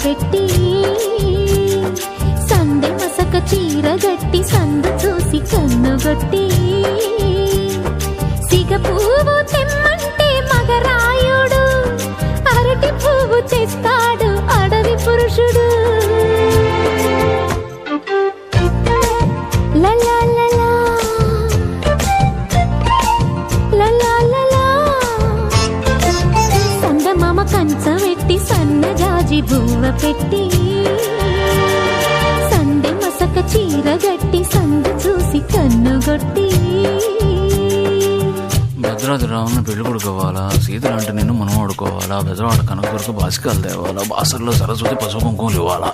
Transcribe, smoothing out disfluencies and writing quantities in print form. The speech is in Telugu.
పెట్టి సందె మసక చీర గట్టి సందు చూసి కన్నుగొట్టి సిగ పువ్వు తెమ్మంటే మగరాయుడు అరటి పువ్వు తెస్తాడు అడవి పురుషుడు. సందమామ కంచ పెట్టి సన్నజాజి బువ్వ పెట్టి సందె మసక చీర గట్టి సందు చూసి కన్నుగొట్టి భద్రాద్రి రావుని పెళ్లి కొడుకోవాలా, సీతలు అంటే నిన్ను మనం ఆడుకోవాలా, బెజవాడ కనకదుర్గ బాసికాలు తేవాలా, బాసర్లో సరస్వతి పసుపు కుంకుమలు ఇవ్వాలా.